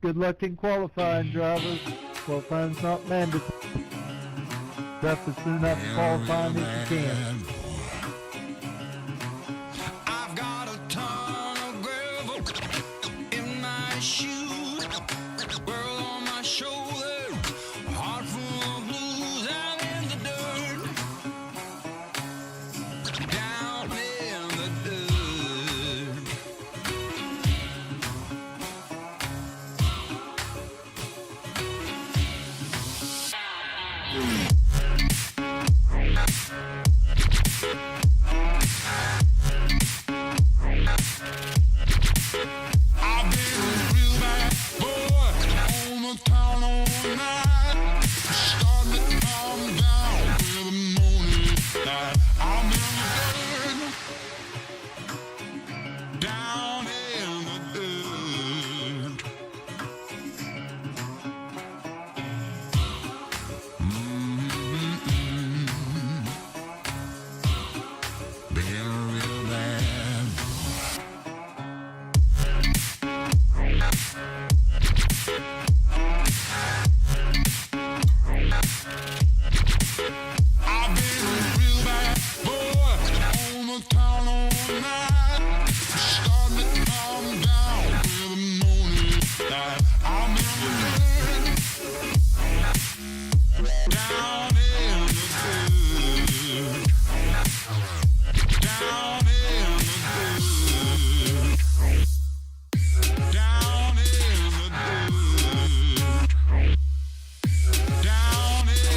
Good luck in qualifying, drivers. Qualifying's not mandatory. Up as soon after qualifying as you can. I've got a ton of gravel in my shoes, world on my shoulder, heart full of blues out in the dirt, down in the dirt. I've been a real bad boy on the town all night, starting to calm down with the morning light. I'm in the dirt, down in the dirt. Been real bad. I've been a real bad boy on the town all night, starting to calm down with the morning light. I'm in the dirt, down in the dirt, down in the dirt, down in the dirt, down in the dirt.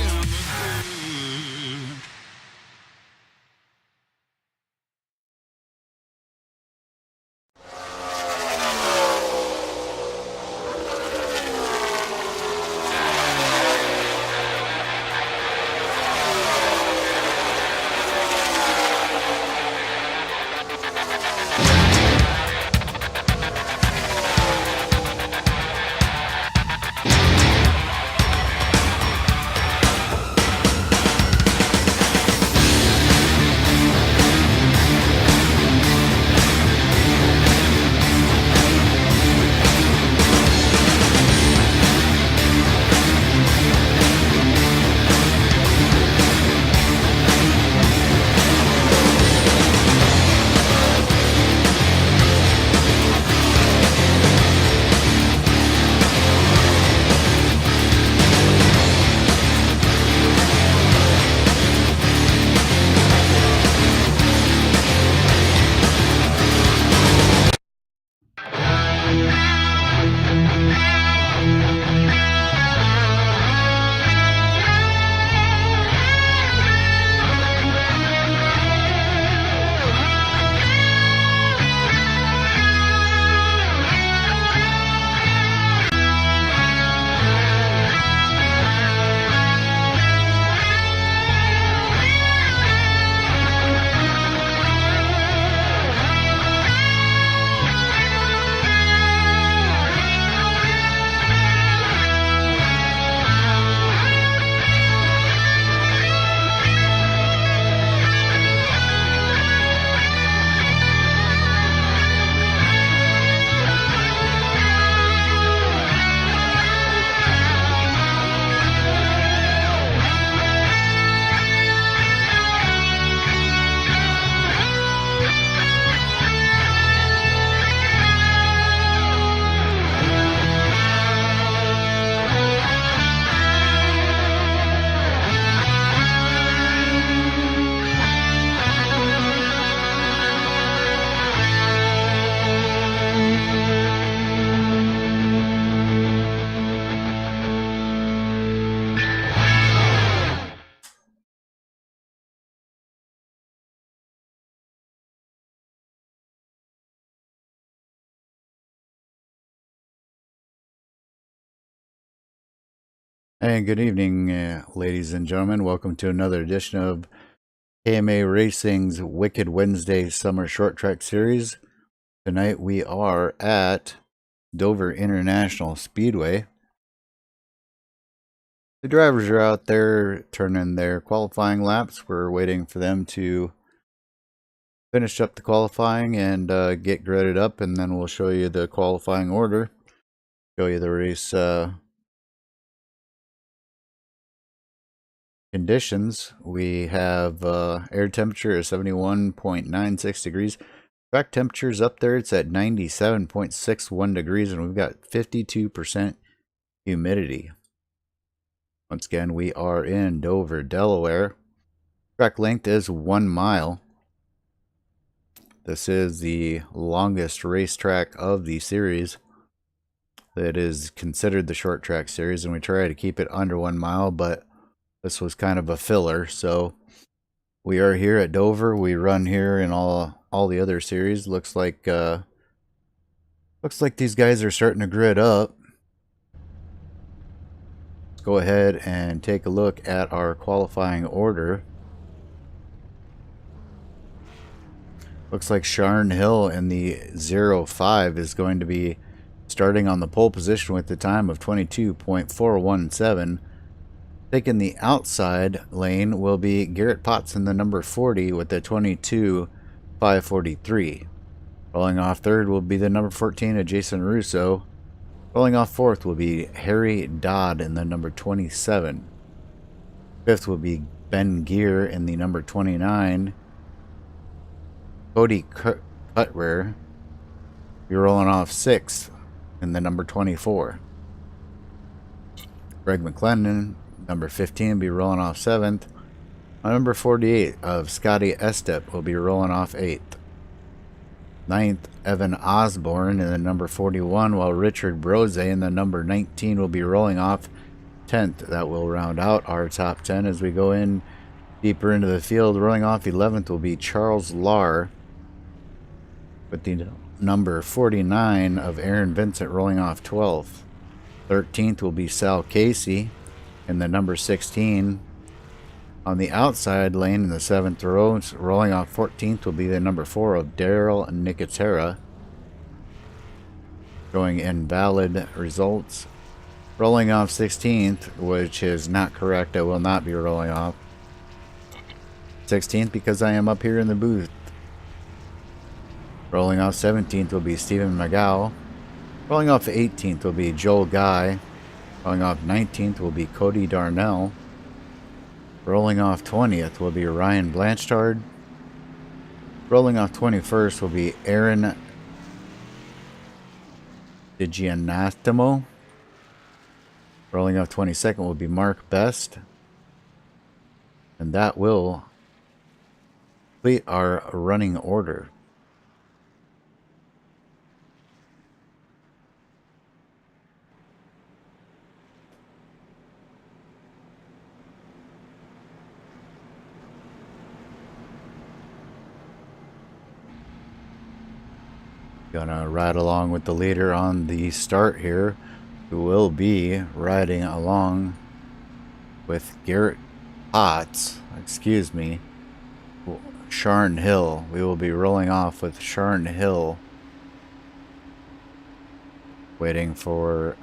And good evening, ladies and gentlemen. Welcome to another edition of KMA Racing's Wicked Wednesday Summer Short Track Series. Tonight we are at Dover International Speedway. The drivers are out there turning their qualifying laps. We're waiting for them to finish up the qualifying and get gridded up, and then we'll show you the qualifying order. show you the race conditions. We have air temperature is 71.96 degrees. Track temperature's up there. It's at 97.61 degrees, and we've got 52% humidity. Once again, we are in Dover, Delaware. Track length is 1 mile. This is the longest racetrack of the series. That is considered the short track series, and we try to keep it under 1 mile, but this was kind of a filler. So we are here at Dover. We run here in all the other series. Looks like these guys are starting to grid up. Let's go ahead and take a look at our qualifying order. Looks like Sharn Hill in the 05 is going to be starting on the pole position with the time of 22.417. Taking the outside lane will be Garrett Potts in the number 40 with the 22.543. Rolling off third will be the number 14 of Jason Russo. Rolling off fourth will be Harry Dodd in the number 27. Fifth will be Ben Gear in the number 29. Cody Cutrer. You're rolling off sixth in the number 24. Greg McClendon, number 15, will be rolling off 7th. Number 48 of Scotty Estep will be rolling off 8th. 9th, Evan Osborne in the number 41, while Richard Brose in the number 19 will be rolling off 10th. That will round out our top 10 as we go in deeper into the field. Rolling off 11th will be Charles Lahr with the number 49 of Aaron Vincent rolling off 12th. 13th will be Sal Casey in the number 16. On the outside lane in the 7th row, rolling off 14th will be the number 4 of Daryl Nicotera. Showing invalid results. Rolling off 16th, which is not correct. I will not be rolling off 16th because I am up here in the booth. Rolling off 17th will be Stephen McGow. Rolling off 18th will be Joel Guy. Rolling off 19th will be Cody Darnell. Rolling off 20th will be Ryan Blanchard. Rolling off 21st will be Aaron DiGiannatimo. Rolling off 22nd will be Mark Best. And that will complete our running order. Gonna ride along with the leader on the start here, who will be riding along with Garrett Potts, Sharn Hill. We will be rolling off with Sharn Hill, waiting for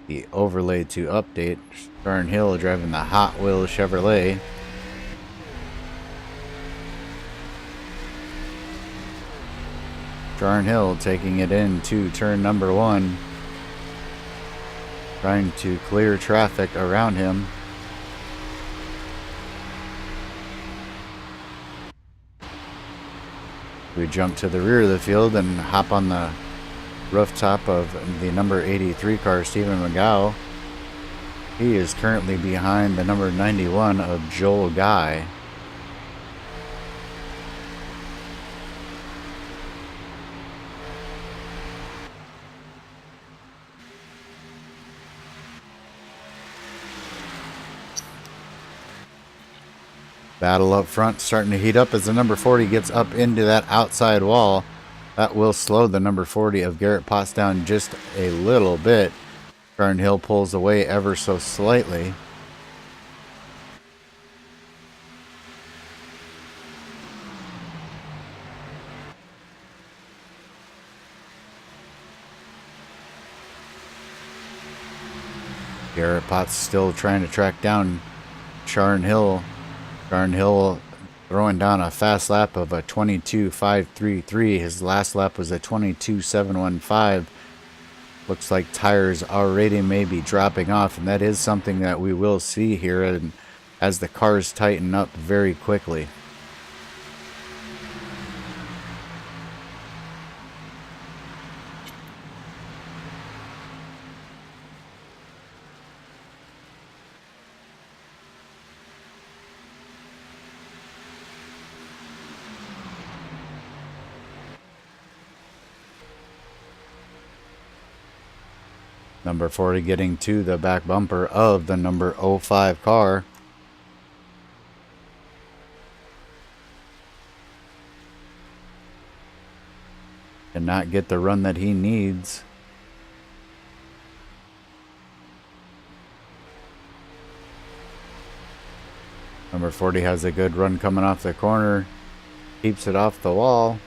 the overlay to update. Sharn Hill driving the Hot Wheels Chevrolet. Sharn Hill taking it into turn number 1, trying to clear traffic around him. We jump to the rear of the field and hop on the rooftop of the number 83 car, Stephen McGow. He is currently behind the number 91 of Joel Guy. Battle up front starting to heat up as the number 40 gets up into that outside wall. That will slow the number 40 of Garrett Potts down just a little bit. Sharn Hill pulls away ever so slightly. Garrett Potts still trying to track down Sharn Hill. Sharn Hill throwing down a fast lap of a 22.533. His last lap was a 22.715. Looks like tires already may be dropping off, and that is something that we will see here and as the cars tighten up very quickly. Number 40 getting to the back bumper of the number 05 car. And not get the run that he needs. Number 40 has a good run coming off the corner. Keeps it off the wall.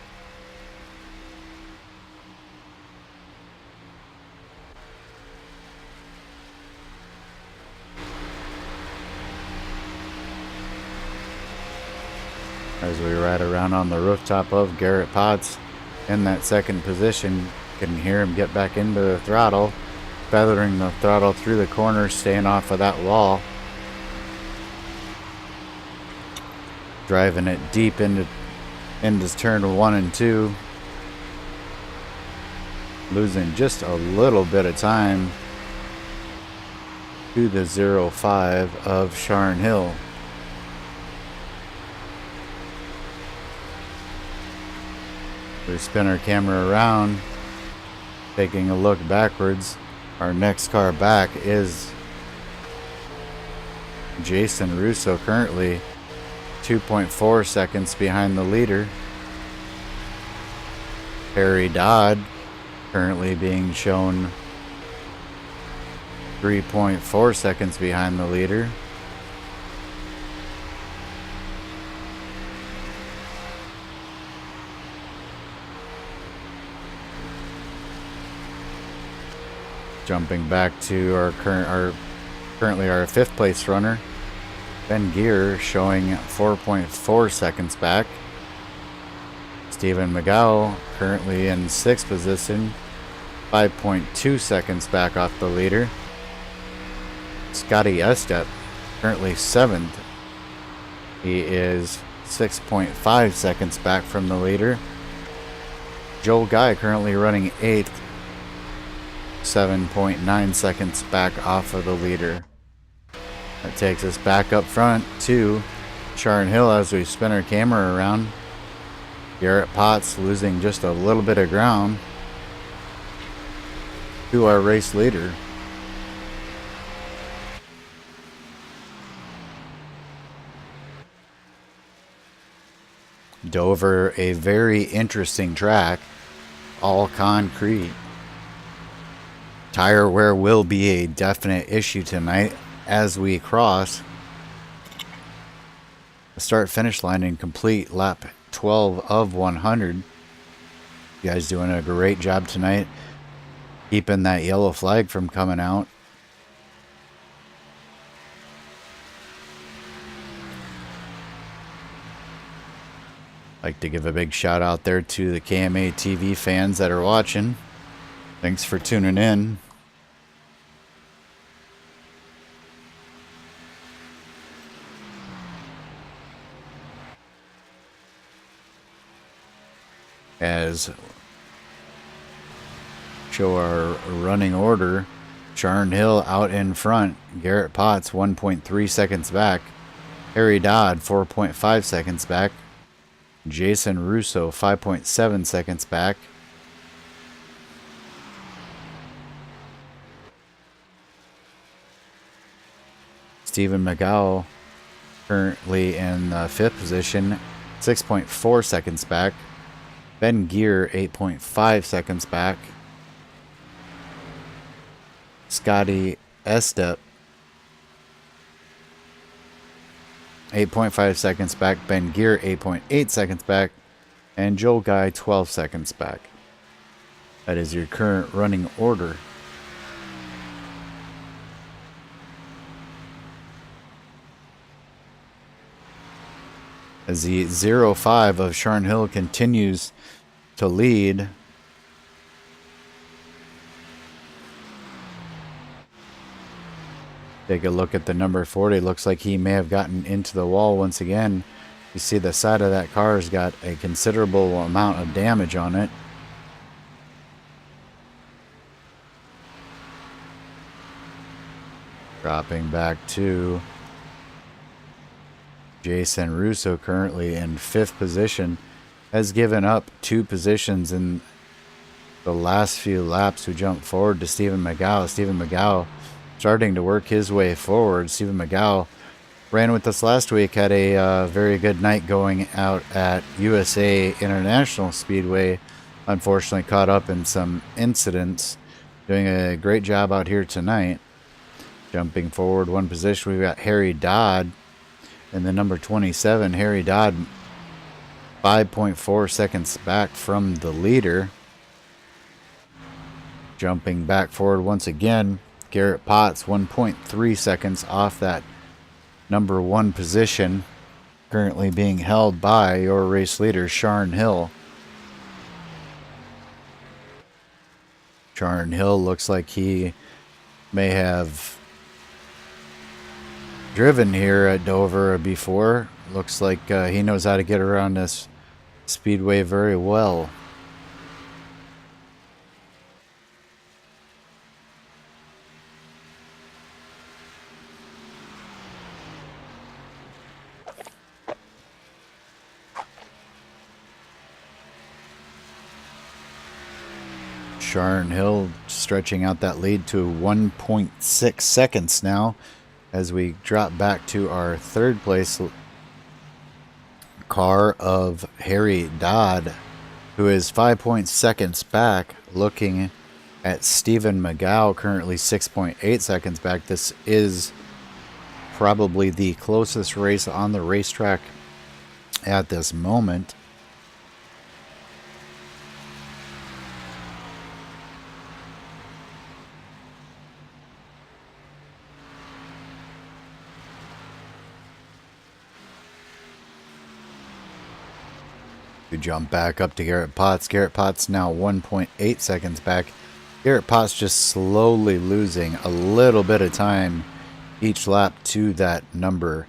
As we ride around on the rooftop of Garrett Potts in that second position, can hear him get back into the throttle, feathering the throttle through the corner, staying off of that wall, driving it deep into turn 1 and 2, losing just a little bit of time to the 05 of Sharn Hill. We spin our camera around, taking a look backwards. Our next car back is Jason Russo, currently 2.4 seconds behind the leader. Harry Dodd currently being shown 3.4 seconds behind the leader. Jumping back to our currently our 5th place runner, Ben Gear, showing 4.4 seconds back. Stephen McGow currently in 6th position, 5.2 seconds back off the leader. Scotty Estep currently 7th. He is 6.5 seconds back from the leader. Joel Guy currently running 8th. 7.9 seconds back off of the leader. That takes us back up front to Sharn Hill as we spin our camera around. Garrett Potts losing just a little bit of ground to our race leader. Dover, a very interesting track, all concrete. Tire wear will be a definite issue tonight as we cross the start-finish line in complete lap 12 of 100. You guys doing a great job tonight, keeping that yellow flag from coming out. Like to give a big shout out there to the KMA TV fans that are watching. Thanks for tuning in. As show our running order, Sharn Hill out in front, Garrett Potts 1.3 seconds back, Harry Dodd 4.5 seconds back, Jason Russo 5.7 seconds back, Stephen McGow currently in 5th position, 6.4 seconds back. Ben Gear 8.5 seconds back. Scotty Estep 8.5 seconds back. Ben Gear 8.8 seconds back. And Joel Guy 12 seconds back. That is your current running order. As the 05 of Sharn Hill continues to lead. Take a look at the number 40. Looks like he may have gotten into the wall once again. You see the side of that car has got a considerable amount of damage on it. Dropping back to Jason Russo, currently in 5th position. Has given up 2 positions in the last few laps, who jumped forward to Stephen McGow. Stephen McGow starting to work his way forward. Stephen McGow ran with us last week, had a very good night going out at USA International Speedway. Unfortunately caught up in some incidents. Doing a great job out here tonight. Jumping forward 1 position, we've got Harry Dodd in the number 27. Harry Dodd 5.4 seconds back from the leader. Jumping back forward once again, Garrett Potts 1.3 seconds off that number 1 position, currently being held by your race leader, Sharn Hill. Sharn Hill looks like he may have driven here at Dover before. Looks like he knows how to get around this speedway very well. Sharn Hill stretching out that lead to 1.6 seconds now, as we drop back to our 3rd place car of Harry Dodd, who is 5 seconds back, looking at Stephen McGow, currently 6.8 seconds back. This is probably the closest race on the racetrack at this moment. We jump back up to Garrett Potts. Garrett Potts now 1.8 seconds back. Garrett Potts just slowly losing a little bit of time each lap to that number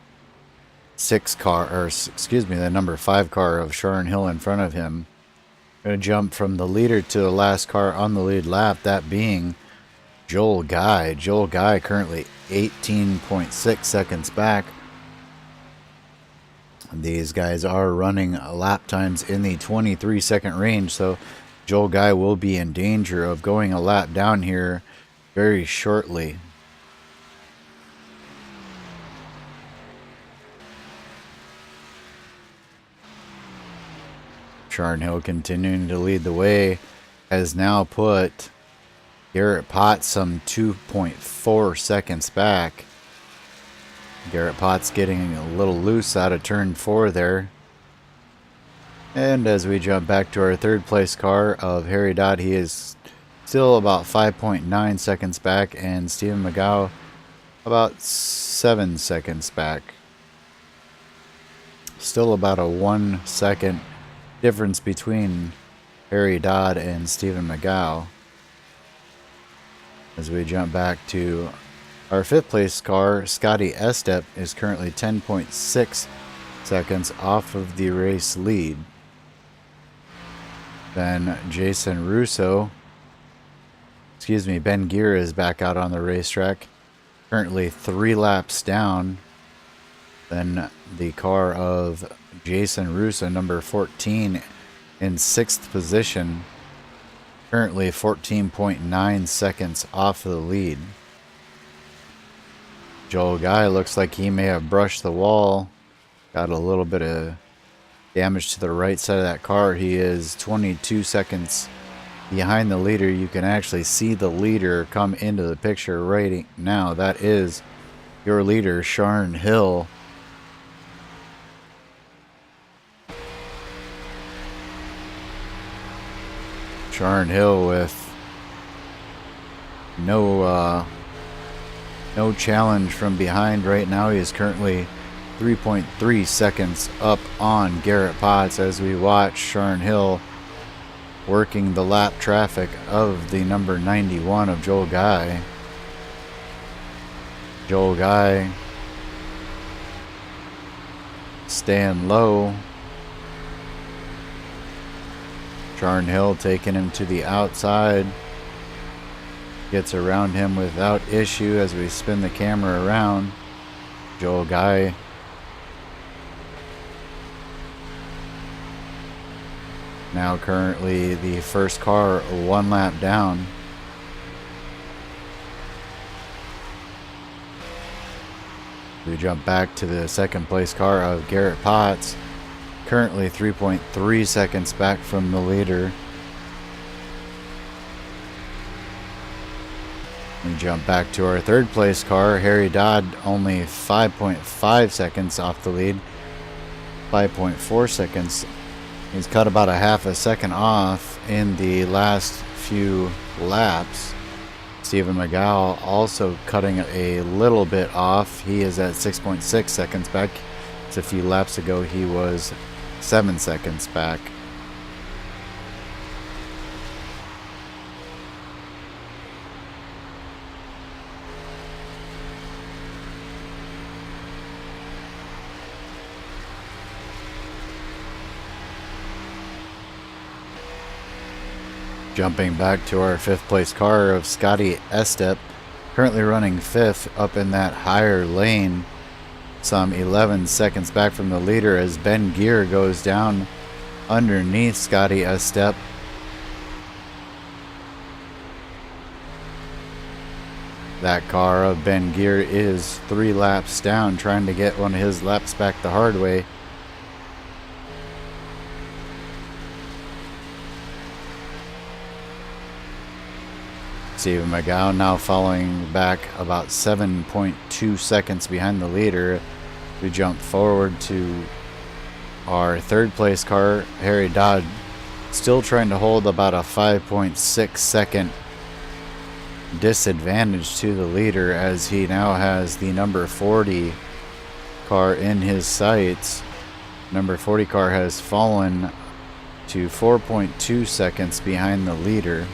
6 car, or excuse me, the number 5 car of Sharn Hill in front of him. Going to jump from the leader to the last car on the lead lap, that being Joel Guy. Joel Guy currently 18.6 seconds back. These guys are running lap times in the 23-second range, so Joel Guy will be in danger of going a lap down here very shortly. Sharn Hill continuing to lead the way, has now put Garrett Potts some 2.4 seconds back. Garrett Potts getting a little loose out of turn 4 there. And as we jump back to our 3rd place car of Harry Dodd, he is still about 5.9 seconds back, and Stephen McGow about 7 seconds back. Still about a 1 second difference between Harry Dodd and Stephen McGow. As we jump back to our 5th place car, Scotty Estep is currently 10.6 seconds off of the race lead. Then Jason Russo, Ben Gear is back out on the racetrack, currently 3 laps down. Then the car of Jason Russo, number 14, in 6th position, currently 14.9 seconds off of the lead. Joel Guy looks like he may have brushed the wall. Got a little bit of damage to the right side of that car. He is 22 seconds behind the leader. You can actually see the leader come into the picture right now. That is your leader, Sharn Hill. Sharn Hill with no challenge from behind right now. He is currently 3.3 seconds up on Garrett Potts as we watch Sharn Hill working the lap traffic of the number 91 of Joel Guy. Joel Guy staying low. Sharon Hill taking him to the outside. Gets around him without issue as we spin the camera around. Joel Guy now currently the first car 1 lap down. We jump back to the second place car of Garrett Potts, currently 3.3 seconds back from the leader. We jump back to our third place car, Harry Dodd, only 5.5 seconds off the lead, 5.4 seconds. He's cut about a half a second off in the last few laps. Stephen McGow also cutting a little bit off. He is at 6.6 seconds back. It's a few laps ago he was 7 seconds back. Jumping back to our fifth place car of Scotty Estep, currently running fifth up in that higher lane, some 11 seconds back from the leader as Ben Gear goes down underneath Scotty Estep. That car of Ben Gear is 3 laps down, trying to get one of his laps back the hard way. Stephen McGowan now following back about 7.2 seconds behind the leader. We jump forward to our third place car, Harry Dodd, still trying to hold about a 5.6 second disadvantage to the leader as he now has the number 40 car in his sights. Number 40 car has fallen to 4.2 seconds behind the leader.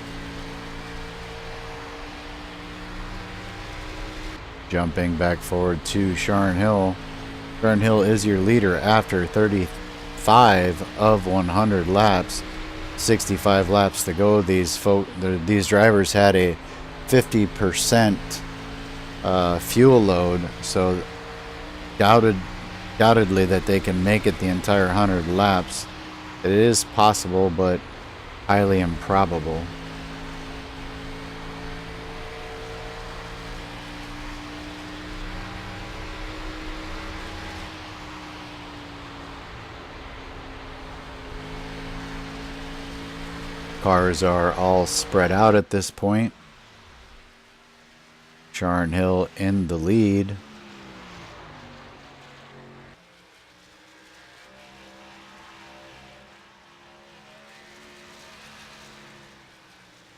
Jumping back forward to Sharon Hill. Sharon Hill is your leader after 35 of 100 laps. 65 laps to go. These drivers had a 50% fuel load, so doubtedly that they can make it the entire 100 laps. It is possible, but highly improbable. Cars are all spread out at this point. Sharon Hill in the lead.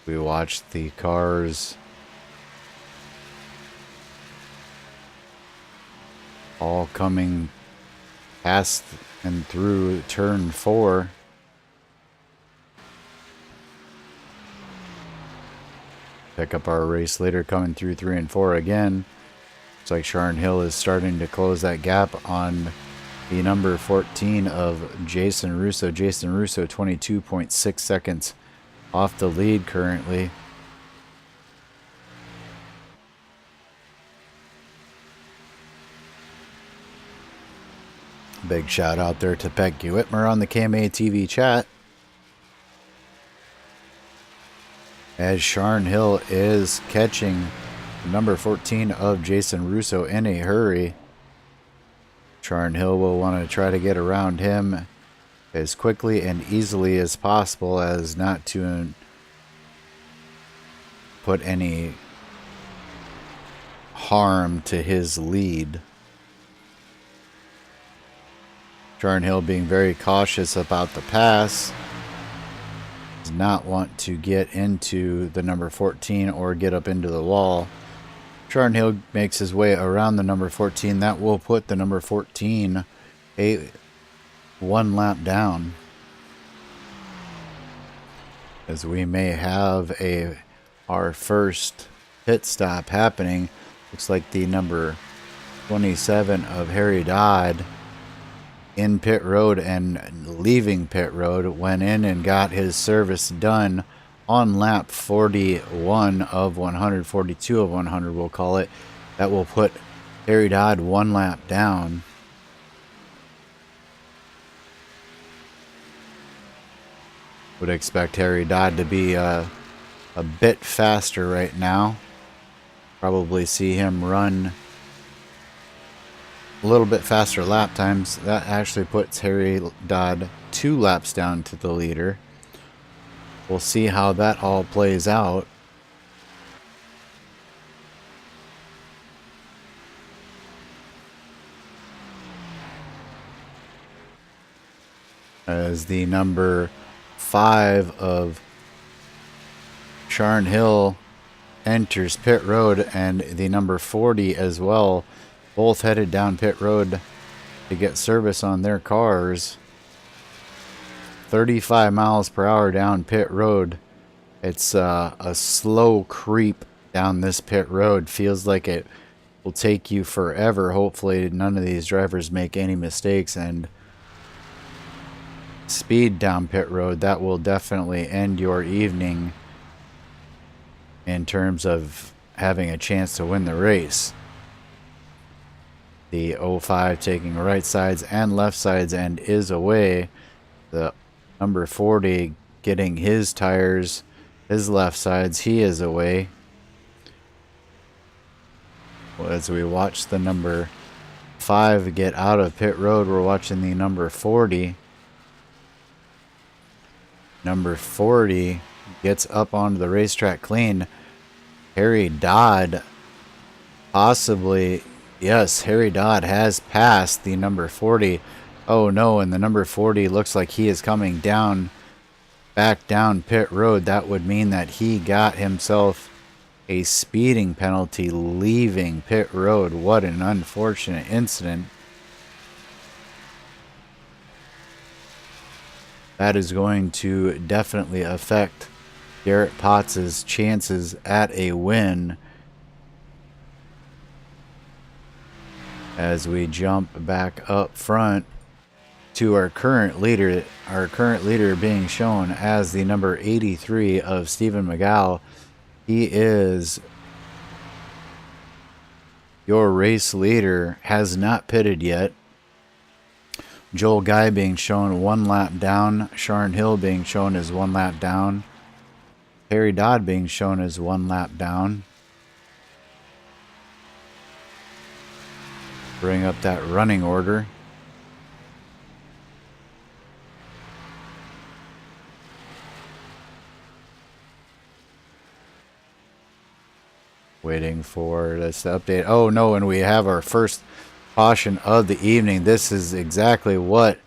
We watch the cars all coming past and through turn 4. Pick up our race leader coming through 3 and 4 again. Looks like Sharon Hill is starting to close that gap on the number 14 of Jason Russo. Jason Russo 22.6 seconds off the lead currently. Big shout out there to Becky Whitmer on the KMA TV chat. As Sharon Hill is catching number 14 of Jason Russo in a hurry. Sharon Hill will want to try to get around him as quickly and easily as possible as not to put any harm to his lead. Sharon Hill being very cautious about the pass. Does not want to get into the number 14 or get up into the wall. Sharon Hill makes his way around the number 14. That will put the number 14 one lap down, as we may have our first pit stop happening. Looks like the number 27 of Harry Dodd in pit road and leaving pit road went in and got his service done on lap 41 of 100, 42 of 100 we'll call it. That will put Harry Dodd one lap down. Would expect Harry Dodd to be a bit faster right now. Probably see him run a little bit faster lap times. That actually puts Harry Dodd 2 laps down to the leader. We'll see how that all plays out. As the number 5 of Sharn Hill enters pit road, and the number 40 as well, both headed down pit road to get service on their cars. 35 miles per hour down pit road. It's a slow creep down this pit road. Feels like it will take you forever. Hopefully none of these drivers make any mistakes and speed down pit road. That will definitely end your evening in terms of having a chance to win the race. The 05 taking right sides and left sides and is away. The number 40 getting his tires, his left sides, he is away. As we watch the number 5 get out of pit road, we're watching the number 40. Number 40 gets up onto the racetrack clean. Harry Dodd possibly, yes, Harry Dodd has passed the number 40. Oh no, and the number 40 looks like he is coming down, back down pit road. That would mean that he got himself a speeding penalty leaving pit road. What an unfortunate incident. That is going to definitely affect Garrett Potts' chances at a win. As we jump back up front to our current leader being shown as the number 83 of Stephen McGow. He is your race leader, has not pitted yet. Joel Guy being shown 1 lap down. Sharn Hill being shown as 1 lap down. Harry Dodd being shown as 1 lap down. Bring up that running order. Waiting for this to update. Oh no, and we have our first caution of the evening. This is exactly what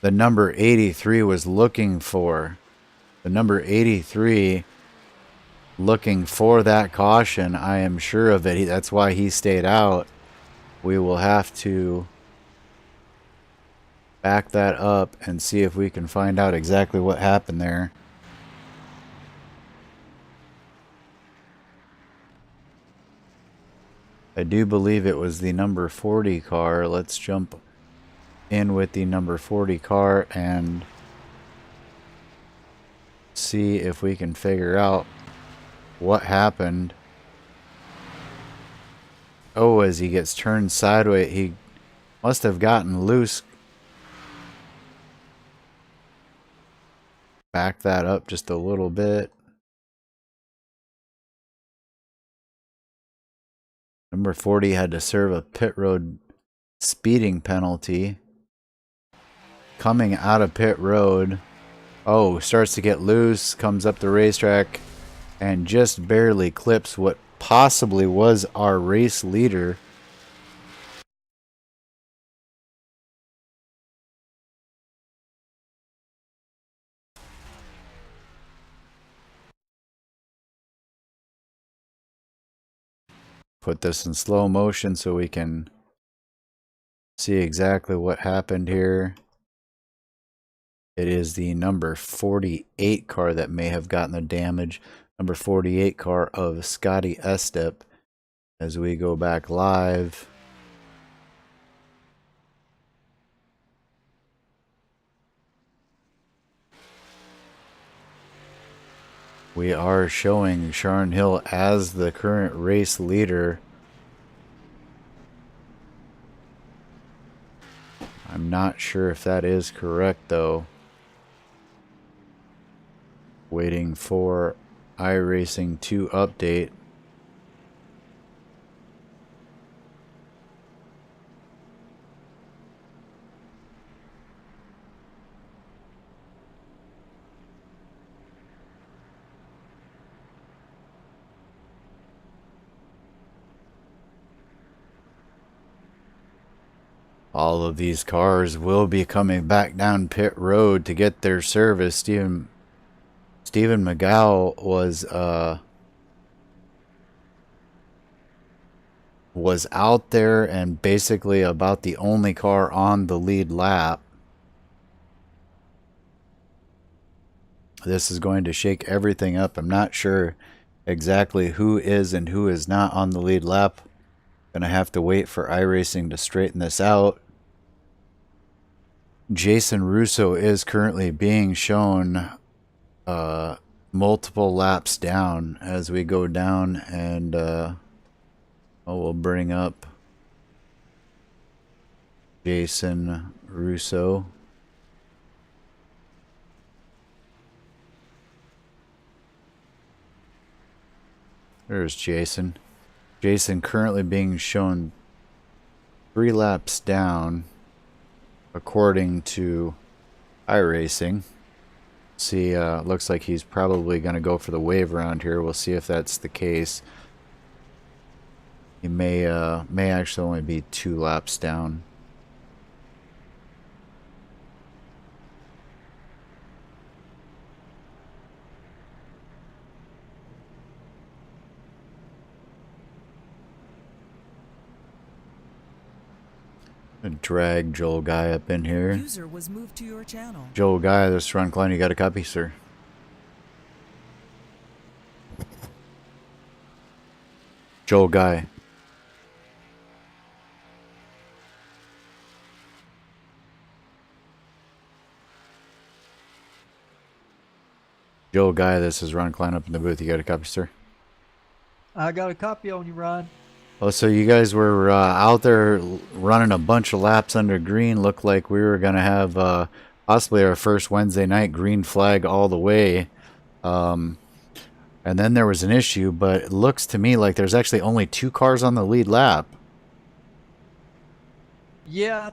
the number 83 was looking for. The number 83 looking for that caution. I am sure of it. That's why he stayed out. We will have to back that up and see if we can find out exactly what happened there. I do believe it was the number 40 car. Let's jump in with the number 40 car and see if we can figure out what happened. Oh, as he gets turned sideways, he must have gotten loose. Back that up just a little bit. Number 40 had to serve a pit road speeding penalty. Coming out of pit road. Oh, starts to get loose, comes up the racetrack, and just barely clips what possibly was our race leader. Put this in slow motion so we can see exactly what happened here. It is the number 48 car that may have gotten the damage. Number 48 car of Scotty Estep. as we go back live. We are showing Sharon Hill as the current race leader. I'm not sure if that is correct though. Waiting for iRacing to update. All of these cars will be coming back down pit road to get their service. Stephen McGow was out there and basically about the only car on the lead lap. This is going to shake everything up. I'm not sure exactly who is and who is not on the lead lap. Gonna have to wait for iRacing to straighten this out. Jason Russo is currently being shown multiple laps down as we go down, and we'll bring up Jason Russo. There's Jason. Jason currently being shown 3 laps down according to iRacing. See, looks like he's probably going to go for the wave around here. We'll see if that's the case. He may actually only be 2 laps down. Drag Joel Guy up in here. User was moved to your channel. Joel Guy, this is Ron Klein. You got a copy, sir? Joel Guy. Joel Guy, this is Ron Klein up in the booth. You got a copy, sir? I got a copy on you, Ron. Oh, so you guys were out there running a bunch of laps under green. Looked like we were going to have possibly our first Wednesday night green flag all the way. And then there was an issue, but it looks to me like there's actually only 2 cars on the lead lap. Yeah,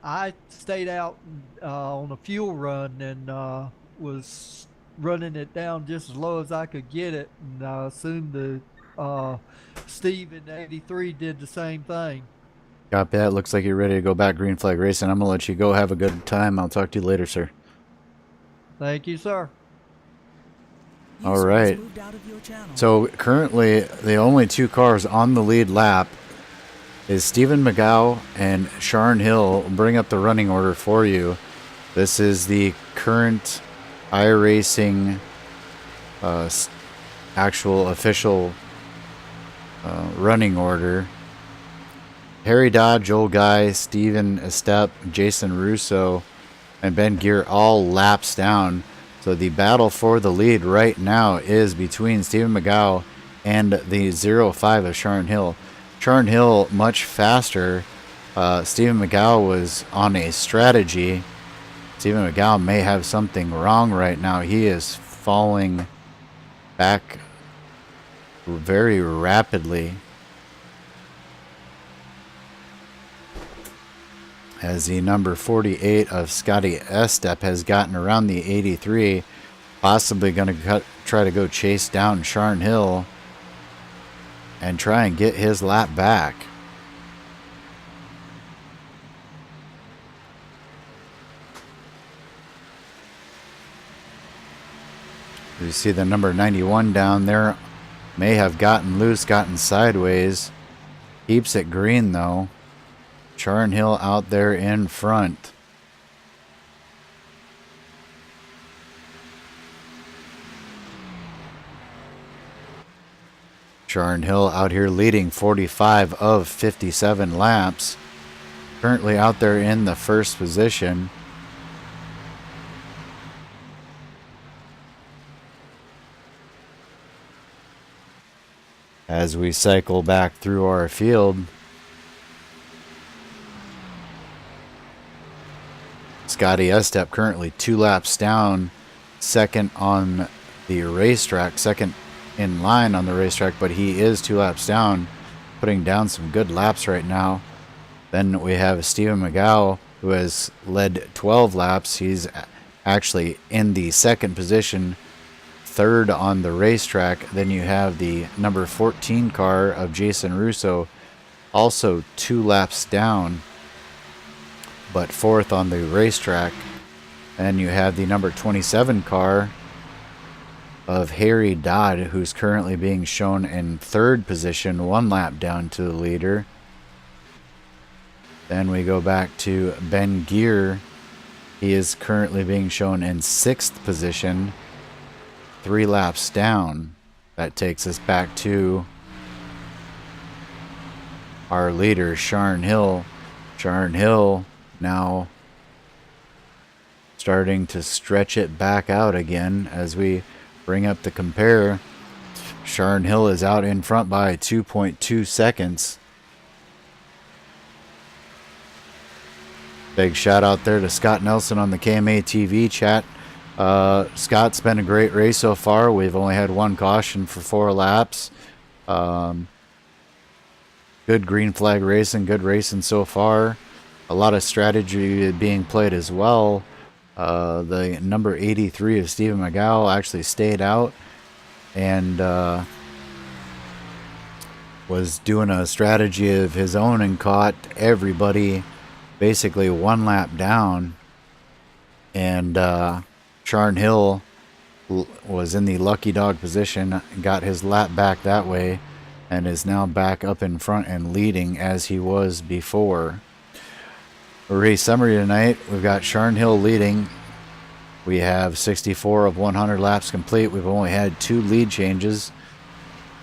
I stayed out on a fuel run and was running it down just as low as I could get it. And I assumed the Steve in 83 did the same thing. Copy that. Looks like you're ready to go back green flag racing. I'm going to let you go. Have a good time. I'll talk to you later, sir. Thank you, sir. User All was right. moved out of your channel. So currently the only 2 cars on the lead lap is Stephen McGow and Sharon Hill. I'll bring up the running order for you. This is the current iRacing actual official running order. Harry Dodd, Joel Guy, Steven Estep, Jason Russo, and Ben Gear all laps down. So the battle for the lead right now is between Stephen McGow and the 05 of Sharon Hill. Sharon Hill much faster. Stephen McGow was on a strategy. Stephen McGow may have something wrong right now. He is falling back very rapidly as the number 48 of Scotty Estep has gotten around the 83, possibly going to try to go chase down Sharon Hill and try and get his lap back. You see the number 91 down there may have gotten loose, gotten sideways. Keeps it green though. Sharon Hill out there in front. Sharon Hill out here leading 45 of 57 laps. Currently out there in the first position. As we cycle back through our field, Scotty Estep currently 2 laps down, second on the racetrack, second in line on the racetrack, but he is 2 laps down, putting down some good laps right now. Then we have Stephen McGow, who has led 12 laps. He's actually in the second position, third on the racetrack. Then you have the number 14 car of Jason Russo, also 2 laps down, but fourth on the racetrack. And you have the number 27 car of Harry Dodd, who's currently being shown in third position, 1 lap down to the leader. Then we go back to Ben Gear. He is currently being shown in 6th position, 3 laps down. That takes us back to our leader, Sharon Hill. Sharon Hill now starting to stretch it back out again as we bring up the compare. Sharon Hill is out in front by 2.2 seconds. Big shout out there to Scott Nelson on the KMA TV chat. Scott's been a great race so far. We've only had 1 caution for 4 laps. Good green flag racing, good racing so far. A lot of strategy being played as well. The number 83 of Stephen McGow actually stayed out and was doing a strategy of his own and caught everybody basically 1 lap down. And Sharon Hill was in the lucky dog position, got his lap back that way, and is now back up in front and leading as he was before. Race summary tonight, we've got Sharon Hill leading. We have 64 of 100 laps complete. We've only had 2 lead changes,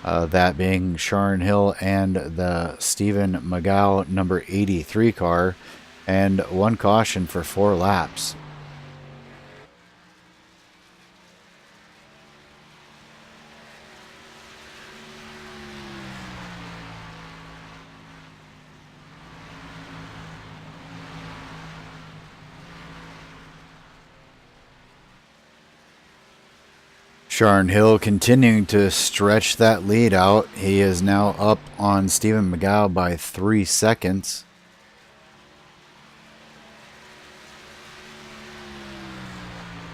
that being Sharon Hill and the Stephen McGow number 83 car, and 1 caution for 4 laps. Sharon Hill continuing to stretch that lead out. He is now up on Stephen McGow by 3 seconds.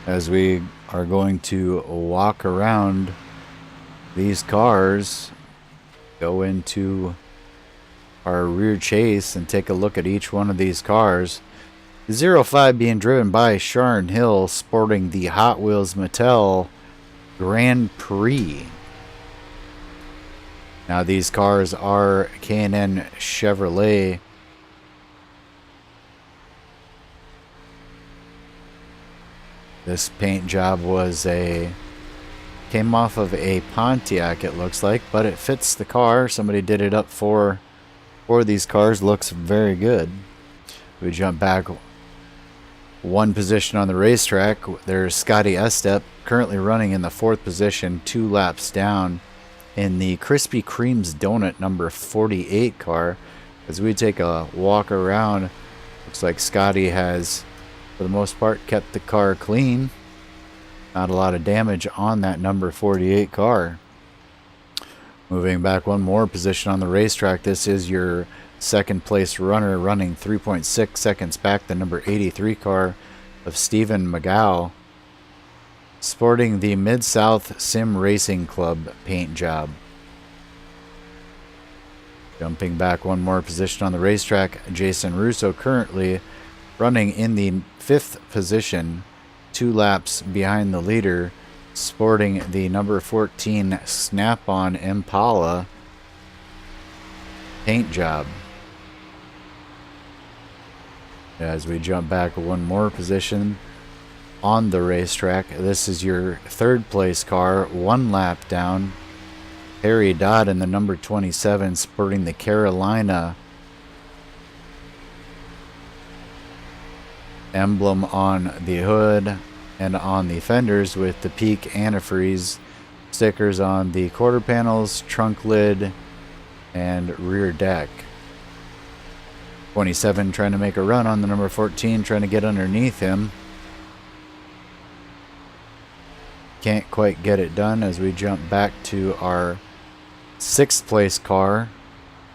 As we are going to walk around these cars, go into our rear chase and take a look at each one of these cars. 05 being driven by Sharon Hill, sporting the Hot Wheels Mattel Grand Prix. Now these cars are K&N Chevrolet. This paint job came off of a Pontiac, it looks like, but it fits the car. Somebody did it up for these cars. Looks very good. We jump back 1 position on the racetrack. There's Scotty Estep, currently running in the 4th position, 2 laps down in the Krispy Kreme's Donut number 48 car. As we take a walk around, looks like Scotty has, for the most part, kept the car clean. Not a lot of damage on that number 48 car. Moving back 1 more position on the racetrack, this is your 2nd place runner, running 3.6 seconds back, the number 83 car of Stephen McGow, sporting the Mid-South Sim Racing Club paint job. Jumping back 1 more position on the racetrack, Jason Russo currently running in the 5th position, 2 laps behind the leader, sporting the number 14 Snap-on Impala paint job. As we jump back 1 more position on the racetrack, this is your 3rd place car, 1 lap down, Harry Dodd in the number 27, sporting the Carolina emblem on the hood and on the fenders, with the Peak antifreeze stickers on the quarter panels, trunk lid, and rear deck. 27 trying to make a run on the number 14, trying to get underneath him. Can't quite get it done as we jump back to our 6th place car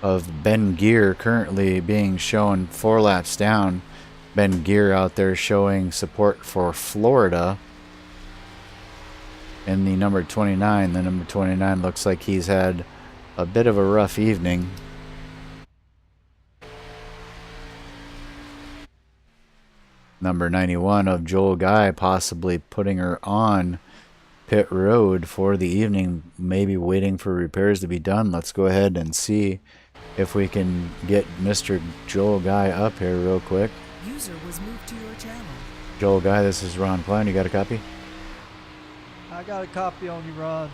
of Ben Gear, currently being shown 4 laps down. Ben Gear out there showing support for Florida in the number 29. The number 29 looks like he's had a bit of a rough evening. Number 91 of Joel Guy possibly putting her on pit road for the evening, maybe waiting for repairs to be done. Let's go ahead and see if we can get Mr. Joel Guy up here real quick. User was moved to your channel. Joel Guy, this is Ron Klein. You got a copy? I got a copy on you, Ron.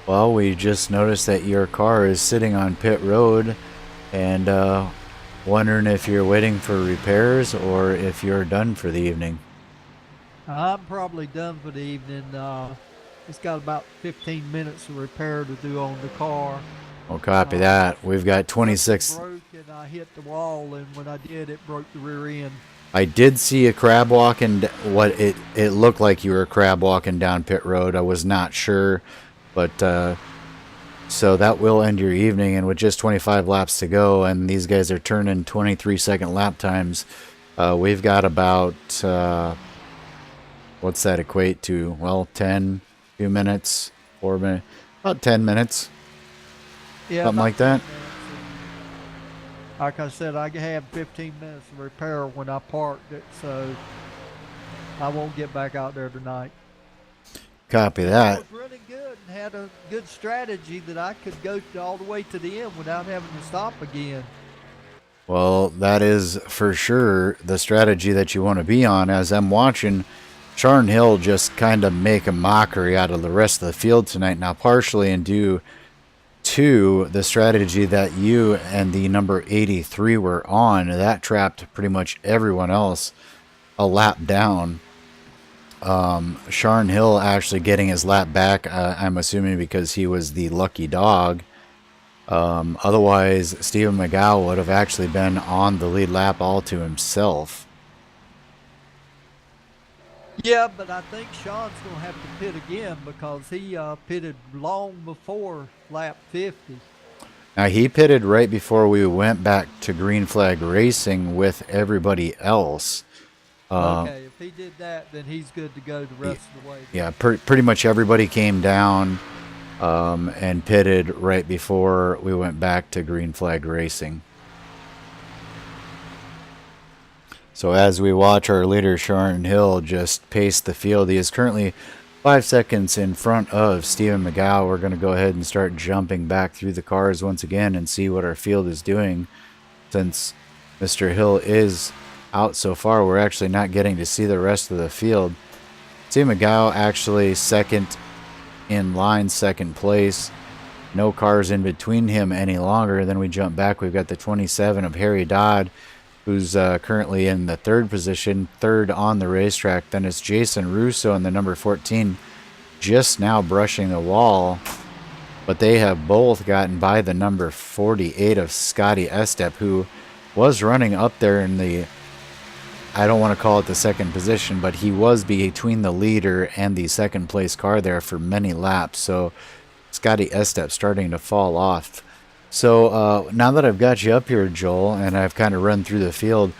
Well, we just noticed that your car is sitting on pit road, and wondering if you're waiting for repairs or if you're done for the evening. I'm probably done for the evening. It's got about 15 minutes of repair to do on the car. Well, copy that. We've got 26. It broke and I hit the wall, and when I did, it broke the rear end. I did see a crab walking. What it looked like you were crab walking down pit road. I was not sure, but so that will end your evening. And with just 25 laps to go, and these guys are turning 23-second lap times, we've got about what's that equate to? Well, 10, few minutes, 4 minutes, about 10 minutes, Yeah, something about like that. 10 minutes. Like I said, I had 15 minutes of repair when I parked it, so I won't get back out there tonight. Copy I that. was running good and had a good strategy that I could go all the way to the end without having to stop again. Well, that is for sure the strategy that you want to be on. As I'm watching Sharon Hill just kind of make a mockery out of the rest of the field tonight. Now, partially in due to the strategy that you and the number 83 were on, that trapped pretty much everyone else a lap down. Sharon Hill actually getting his lap back, I'm assuming because he was the lucky dog. Otherwise, Stephen McGow would have actually been on the lead lap all to himself. Yeah, but I think Sean's going to have to pit again because he pitted long before lap 50. Now, he pitted right before we went back to Green Flag Racing with everybody else. Okay, if he did that, then he's good to go the rest of the way. Yeah, pretty much everybody came down and pitted right before we went back to Green Flag Racing. So as we watch our leader, Sharon Hill, just pace the field, he is currently 5 seconds in front of Stephen McGow. We're going to go ahead and start jumping back through the cars once again and see what our field is doing. Since Mr. Hill is out so far, we're actually not getting to see the rest of the field. Stephen McGow actually second in line, second place. No cars in between him any longer. Then we jump back. We've got the 27 of Harry Dodd, who's currently in the 3rd position, 3rd on the racetrack. Then it's Jason Russo in the number 14, just now brushing the wall. But they have both gotten by the number 48 of Scotty Estep, who was running up there in the, I don't want to call it the 2nd position, but he was between the leader and the 2nd place car there for many laps. So Scotty Estep starting to fall off. So now that I've got you up here, Joel, and I've kind of run through the field,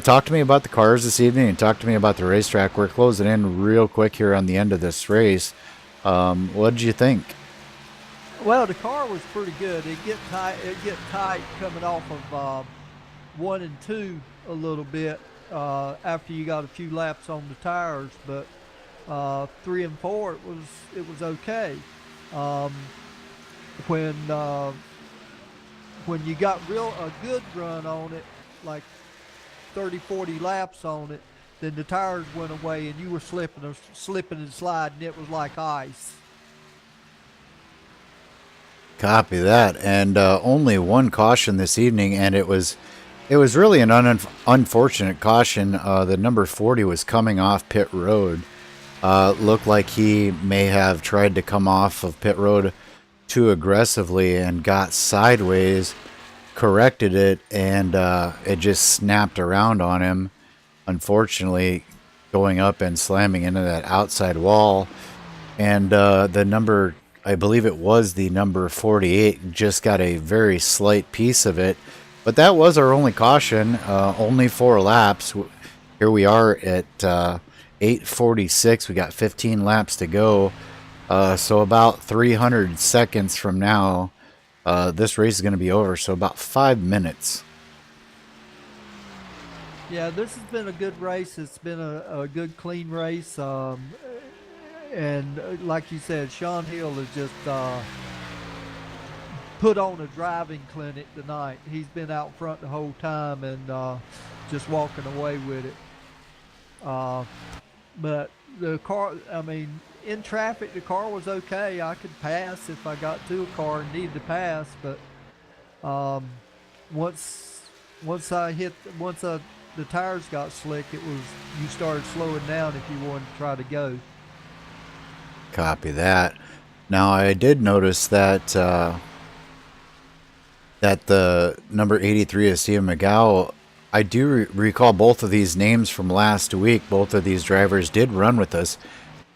talk to me about the cars this evening and talk to me about the racetrack. We're closing in real quick here on the end of this race. What did you think? Well, the car was pretty good. It get tight coming off of 1 and 2 a little bit after you got a few laps on the tires, but 3 and 4 it was okay. When you got a good run on it, like 30-40 laps on it, then the tires went away and you were slipping and sliding. It was like ice. Copy that. And only one caution this evening, and it was really an unfortunate caution. The number 40 was coming off pit road. Looked like he may have tried to come off of pit road too aggressively and got sideways, corrected it, and it just snapped around on him. Unfortunately, going up and slamming into that outside wall. And the number, I believe it was the number 48, just got a very slight piece of it. But that was our only caution, only 4 laps. Here we are at 8:46. We got 15 laps to go. So about 300 seconds from now, this race is going to be over. So about 5 minutes. Yeah, this has been a good race. It's been a good, clean race. And like you said, Sean Hill has just put on a driving clinic tonight. He's been out front the whole time and just walking away with it. But the car, I mean, in traffic, the car was okay. I could pass if I got to a car and needed to pass. But once the tires got slick, you started slowing down if you wanted to try to go. Copy that. Now I did notice that that the number 83 is Stephen McGow. I do recall both of these names from last week. Both of these drivers did run with us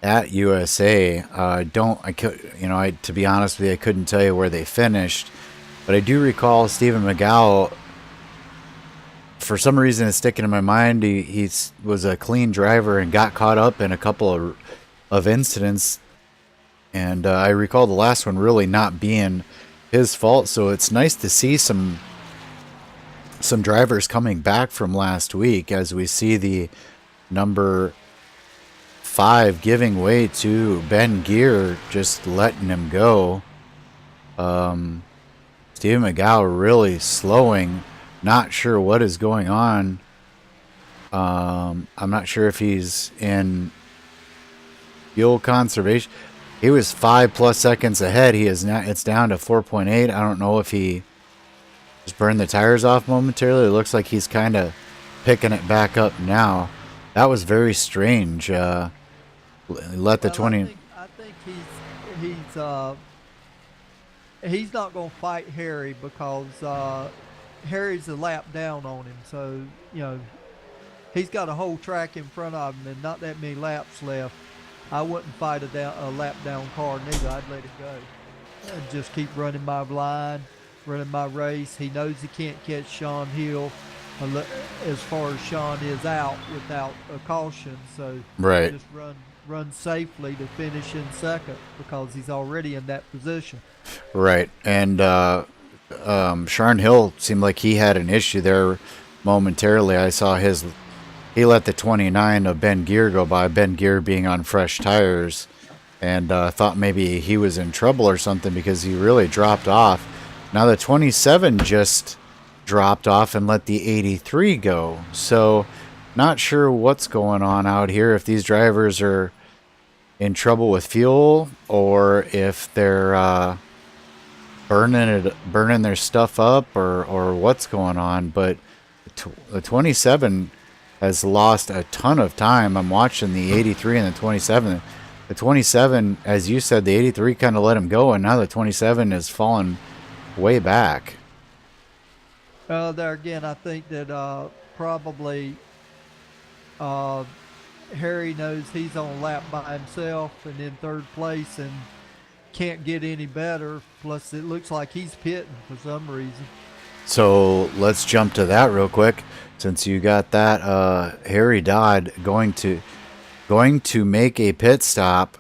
at USA. To be honest with you, I couldn't tell you where they finished, but I do recall Stephen McGow. For some reason, it's sticking in my mind. He was a clean driver and got caught up in a couple of incidents, and I recall the last one really not being his fault. So it's nice to see some drivers coming back from last week, as we see the number 5 giving way to Ben Gear, just letting him go. Stephen McGow really slowing. Not sure what is going on. I'm not sure if he's in fuel conservation. He was 5+ seconds ahead. He is now. It's down to 4.8. I don't know if he just burned the tires off momentarily. It looks like he's kind of picking it back up now. That was very strange. Let the 20. I think he's not going to fight Harry because Harry's a lap down on him. So he's got a whole track in front of him and not that many laps left. I wouldn't fight a lap down car neither. I'd let it go and just keep running my line, running my race. He knows he can't catch Sean Hill as far as Sean is out without a caution. So right, just run safely to finish in second because he's already in that position. Right, and Sean Hill seemed like he had an issue there momentarily. I saw he let the 29 of Ben Gear go by, Ben Gear being on fresh tires, and thought maybe he was in trouble or something because he really dropped off. Now the 27 just dropped off and let the 83 go. So not sure what's going on out here, if these drivers are in trouble with fuel or if they're burning their stuff up or what's going on. But the 27 has lost a ton of time. I'm watching the 83 and the 27. The 27, as you said, the 83 kind of let him go, and now the 27 is falling way back. There again, I think that probably Harry knows he's on a lap by himself and in third place and can't get any better. Plus, it looks like he's pitting for some reason. So let's jump to that real quick. Since you got that, Harry Dodd going to make a pit stop.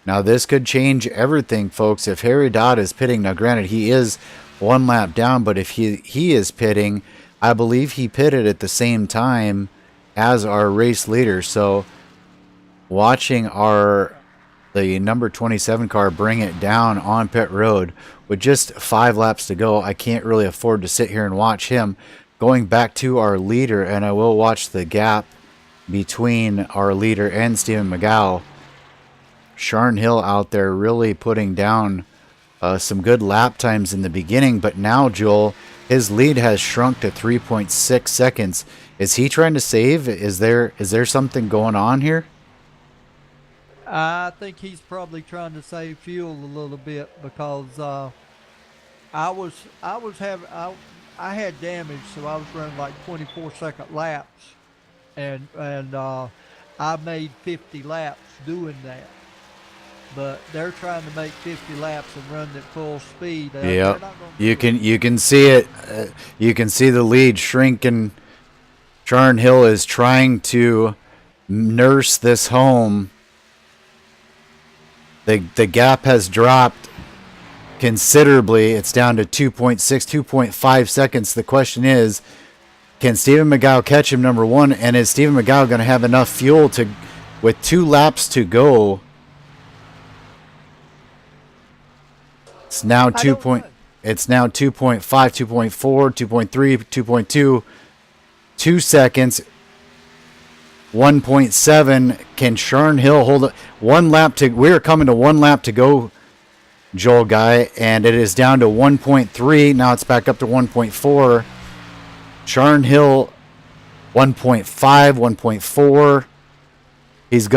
Now this could change everything, folks. If Harry Dodd is pitting, now granted he is 1 lap down, but if he is pitting, I believe he pitted at the same time as our race leader. So watching the number 27 car bring it down on pit road with just 5 laps to go, I can't really afford to sit here and watch him going back to our leader, and I will watch the gap between our leader and Stephen McGow. Sean Hill out there really putting down some good lap times in the beginning, but now, Joel, his lead has shrunk to 3.6 seconds. Is he trying to save? Is there something going on here? I think he's probably trying to save fuel a little bit because I had damage, so I was running like 24-second laps, and I made 50 laps doing that. But they're trying to make 50 laps and run at full speed. Yeah, you can see it. You can see the lead shrinking. Sharon Hill is trying to nurse this home. The gap has dropped considerably. It's down to 2.6, 2.5 seconds. The question is, can Stephen McGow catch him, number one? And is Stephen McGow going to have enough fuel to, with 2 laps to go? It's now It's now 2.5, 2.4, 2.3, 2.2, 2 seconds. 1.7. Can Sharon Hill hold it? 1 lap to. We are coming to 1 lap to go, Joel Guy, and it is down to 1.3. Now it's back up to 1.4. Sharon Hill, 1.5, 1.4. He's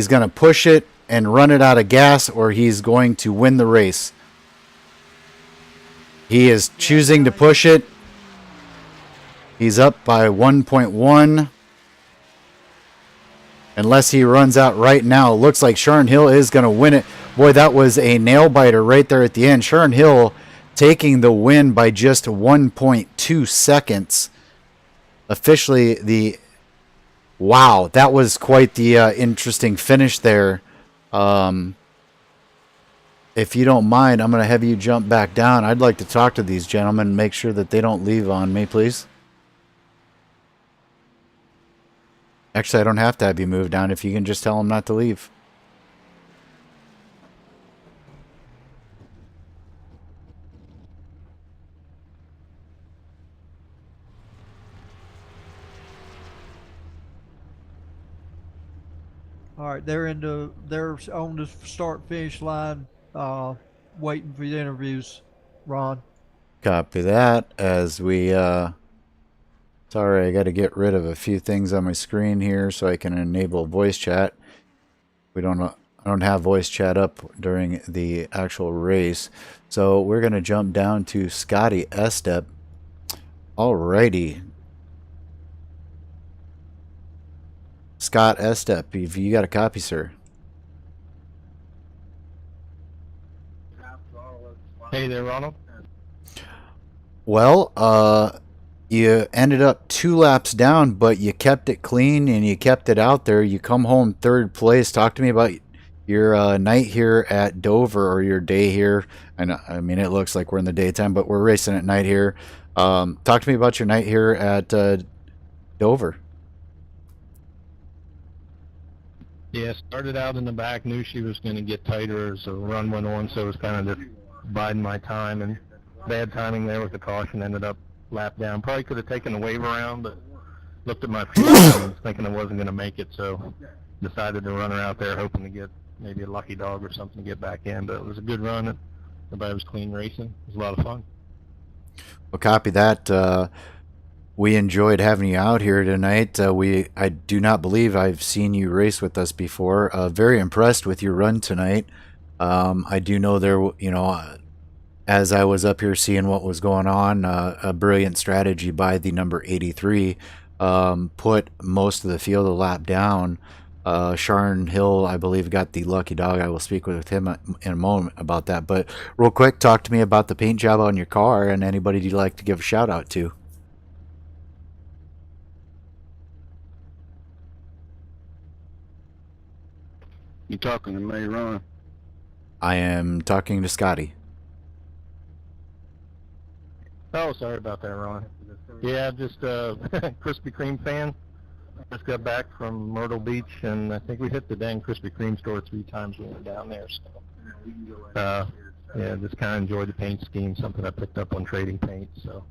gonna push it and run it out of gas, or he's going to win the race. He is choosing to push it. He's up by 1.1. Unless he runs out right now. It looks like Sharon Hill is going to win it. Boy, that was a nail biter right there at the end. Sharon Hill taking the win by just 1.2 seconds. Officially wow, that was quite the interesting finish there. If you don't mind, I'm going to have you jump back down. I'd like to talk to these gentlemen and make sure that they don't leave on me, please. Actually, I don't have to have you move down if you can just tell them not to leave. All right, they're on the start finish line, waiting for the interviews. Ron. Copy that. As we sorry, I got to get rid of a few things on my screen here so I can enable voice chat. I don't have voice chat up during the actual race, so we're gonna jump down to Scotty Estep. Alrighty, Scott Estep, if you got a copy, sir. Hey there, Ronald. Well, you ended up 2 laps down, but you kept it clean and you kept it out there. You come home 3rd place. Talk to me about your night here at Dover, or your day here. I mean, it looks like we're in the daytime, but we're racing at night here. Talk to me about your night here at Dover. Yeah, started out in the back, knew she was going to get tighter as the run went on, so it was kind of just biding my time, and bad timing there with the caution, ended up lap down. Probably could have taken the wave around, but looked at my fuel and was thinking I wasn't going to make it, so decided to run her out there hoping to get maybe a lucky dog or something to get back in. But it was a good run. Everybody was clean racing. It was a lot of fun. Well, copy that. We enjoyed having you out here tonight. I do not believe I've seen you race with us before. Very impressed with your run tonight. I do know there, as I was up here seeing what was going on, a brilliant strategy by the number 83 put most of the field a lap down. Sharon Hill, I believe, got the lucky dog. I will speak with him in a moment about that. But real quick, talk to me about the paint job on your car and anybody you'd like to give a shout out to. You talking to me, Ron? I am talking to Scotty. Oh, sorry about that, Ron. Yeah, just a Krispy Kreme fan. Just got back from Myrtle Beach, and I think we hit the dang Krispy Kreme store 3 times when we were down there. So, yeah, just kind of enjoyed the paint scheme, something I picked up on trading paint. So,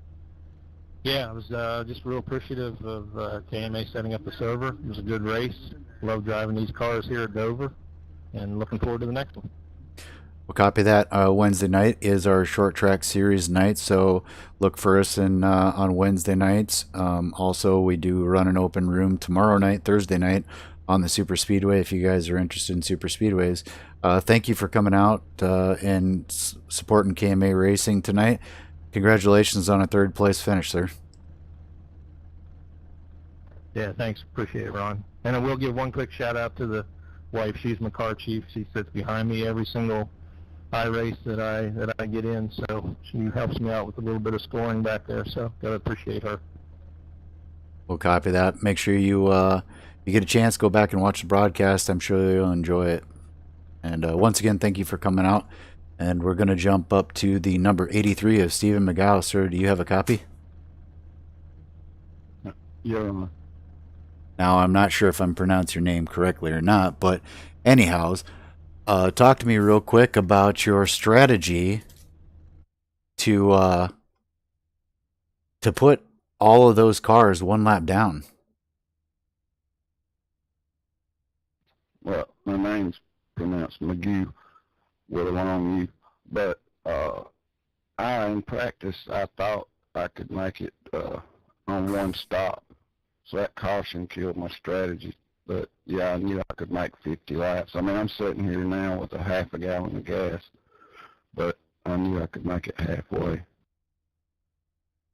yeah, I was just real appreciative of KMA setting up the server. It was a good race. Love driving these cars here at Dover, and looking forward to the next one. We'll copy that. Wednesday night is our short track series night, so look for us on Wednesday nights. Also, we do run an open room tomorrow night, Thursday night, on the Super Speedway if you guys are interested in Super Speedways. Thank you for coming out and supporting KMA Racing tonight. Congratulations on a third place finish, sir. Yeah, thanks. Appreciate it, Ron. And I will give one quick shout out to the wife. She's my car chief. She sits behind me every single race that I get in, so she helps me out with a little bit of scoring back there, so gotta appreciate her. We'll copy that. Make sure you get a chance, go back and watch the broadcast. I'm sure you'll enjoy it. And once again, thank you for coming out. And we're going to jump up to the number 83 of Stephen McGow. Sir, do you have a copy? Yeah. Now, I'm not sure if I'm pronouncing your name correctly or not, but anyhows, talk to me real quick about your strategy to put all of those cars one lap down. Well, my name's pronounced McGee with a long U, but in practice, I thought I could make it on one stop. So that caution killed my strategy. But, yeah, I knew I could make 50 laps. I mean, I'm sitting here now with a half a gallon of gas, but I knew I could make it halfway.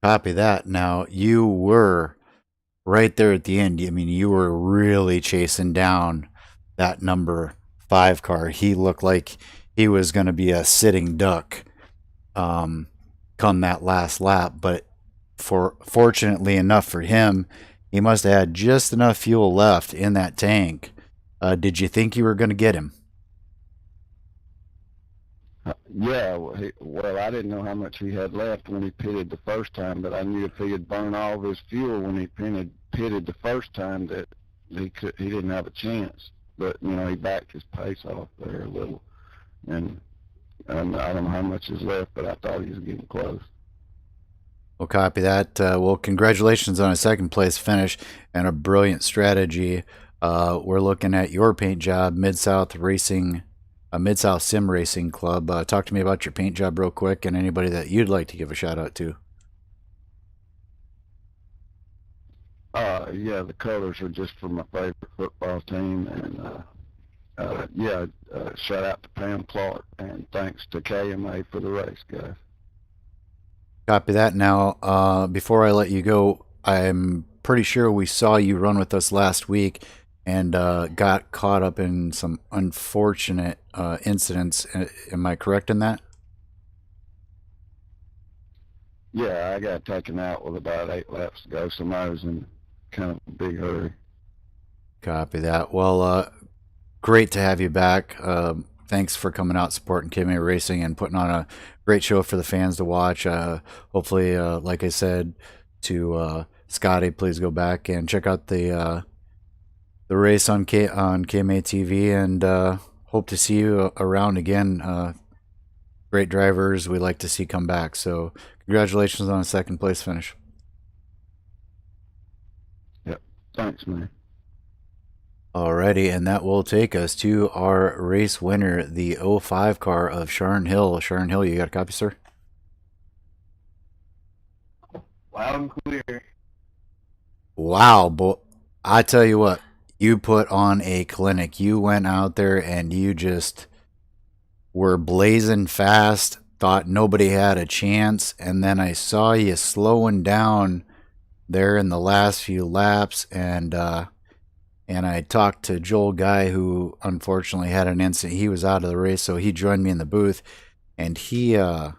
Copy that. Now, you were right there at the end. I mean, you were really chasing down that number 5 car. He looked like he was going to be a sitting duck come that last lap. But fortunately enough for him, he must have had just enough fuel left in that tank. Did you think you were going to get him? Yeah, well, I didn't know how much he had left when he pitted the first time, but I knew if he had burned all of his fuel when he pitted the first time that he didn't have a chance. But, you know, he backed his pace off there a little. And I don't know how much is left, but I thought he was getting close. We'll copy that. Well, congratulations on a second place finish and a brilliant strategy. We're looking at your paint job, Mid-South Sim Racing Club. Talk to me about your paint job real quick and anybody that you'd like to give a shout out to. Yeah, the colors are just for my favorite football team, and shout out to Pam Clark, and thanks to KMA for the race, guys. Copy that. Now, before I let you go, I'm pretty sure we saw you run with us last week and got caught up in some unfortunate incidents. Am I correct in that? Yeah, I got taken out with about 8 laps ago. Somebody was in kind of a big hurry. Copy that. Well, great to have you back. Thanks for coming out, supporting KMA Racing, and putting on a great show for the fans to watch. Hopefully, like I said to Scotty, please go back and check out the race on KMA TV, and hope to see you around again. Great drivers we like to see come back. So congratulations on a second place finish. Yep. Thanks, man. Alrighty, and that will take us to our race winner, the 05 car of Sharn Hill. Sharn Hill, you got a copy, sir? Loud and clear. Wow, boy. I tell you what, you put on a clinic. You went out there and you just were blazing fast, thought nobody had a chance, and then I saw you slowing down there in the last few laps, and I talked to Joel Guy, who unfortunately had an incident. He was out of the race, so he joined me in the booth, and he was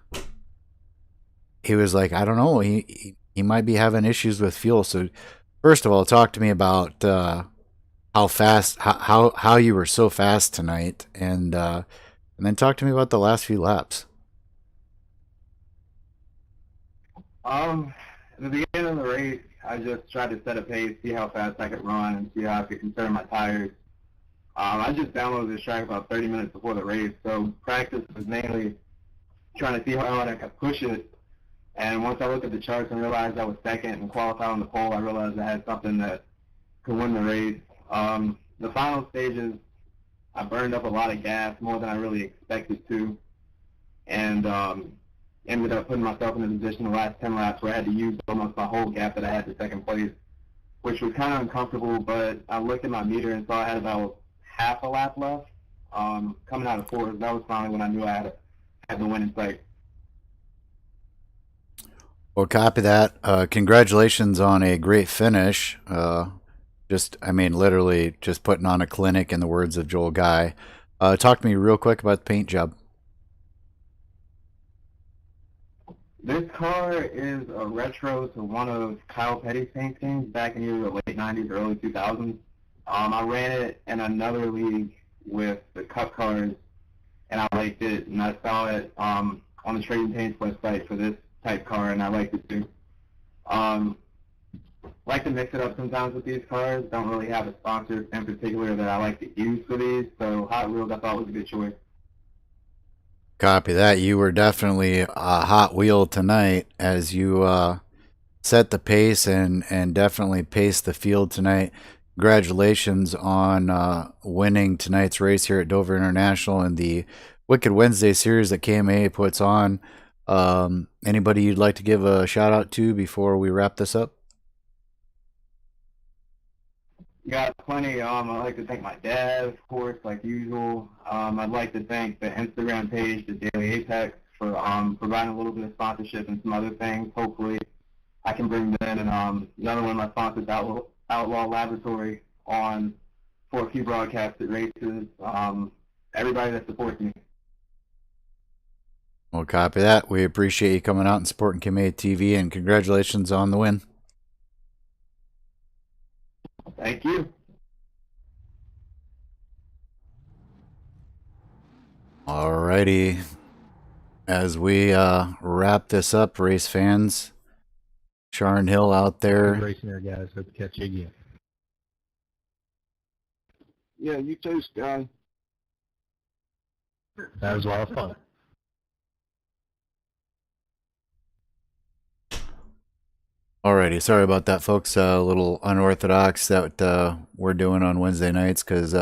like, I don't know, he might be having issues with fuel. So first of all, talk to me about how fast, how you were so fast tonight, and then talk to me about the last few laps. In the beginning of the race, I just tried to set a pace, see how fast I could run, and see how I could conserve my tires. I just downloaded this track about 30 minutes before the race, so practice was mainly trying to see how hard I could push it. And once I looked at the charts and realized I was second and qualified on the pole, I realized I had something that could win the race. The final stages, I burned up a lot of gas, more than I really expected to, and ended up putting myself in a position the last 10 laps where I had to use almost my whole gap that I had to second place, which was kind of uncomfortable, but I looked at my meter and saw I had about half a lap left. Coming out of fourth, that was finally when I knew I had the win in sight. Well, copy that. Congratulations on a great finish. Literally just putting on a clinic, in the words of Joel Guy. Talk to me real quick about the paint job. This car is a retro to one of Kyle Petty's paint schemes back in either the late 90s or early 2000s. I ran it in another league with the Cup cars, and I liked it, and I saw it on the Trading Paints website for this type car, and I liked it too. Like to mix it up sometimes with these cars. Don't really have a sponsor in particular that I like to use for these, so Hot Wheels I thought was a good choice. Copy that. You were definitely a hot wheel tonight as you set the pace and definitely paced the field tonight. Congratulations on winning tonight's race here at Dover International and the Wicked Wednesday series that KMA puts on. Anybody you'd like to give a shout out to before we wrap this up? Got plenty. I'd like to thank my dad, of course, like usual. I'd like to thank the Instagram page, the Daily Apex, for providing a little bit of sponsorship and some other things. Hopefully, I can bring them in. And another one of my sponsors, Outlaw Laboratory, on for a few broadcasted races. Everybody that supports me. Well, copy that. We appreciate you coming out and supporting KMA TV, and congratulations on the win. Thank you. Alrighty. As we wrap this up, race fans, Sharon Hill out there. Good racing there, guys. Hope to catch you again. Yeah, you too, Sky. That was a lot of fun. Alrighty, sorry about that, folks. A little unorthodox that we're doing on Wednesday nights because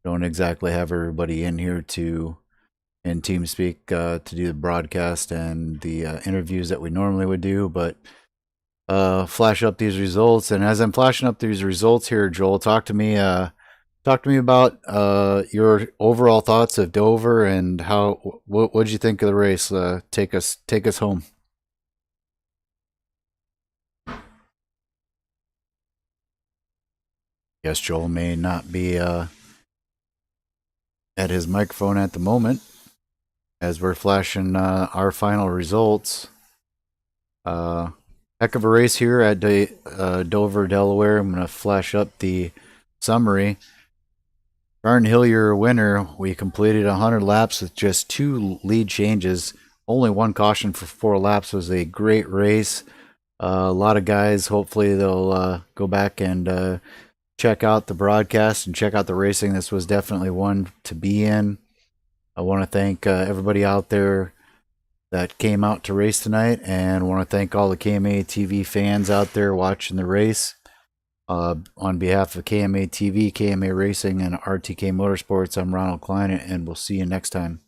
don't exactly have everybody in here in TeamSpeak to do the broadcast and the interviews that we normally would do. But flash up these results, and as I'm flashing up these results here, Joel, talk to me about your overall thoughts of Dover and what did you think of the race? Take us home. Yes, Joel may not be at his microphone at the moment as we're flashing our final results. Heck of a race here at Dover, Delaware. I'm going to flash up the summary. Sharon Hill, your winner. We completed 100 laps with just 2 lead changes. Only 1 caution for 4 laps. Was a great race. A lot of guys, hopefully they'll go back and check out the broadcast and check out the racing. This was definitely one to be in. I want to thank everybody out there that came out to race tonight, and want to thank all the KMA TV fans out there watching the race. On behalf of KMA TV, KMA Racing, and RTK Motorsports, I'm Ronald Klein, and we'll see you next time.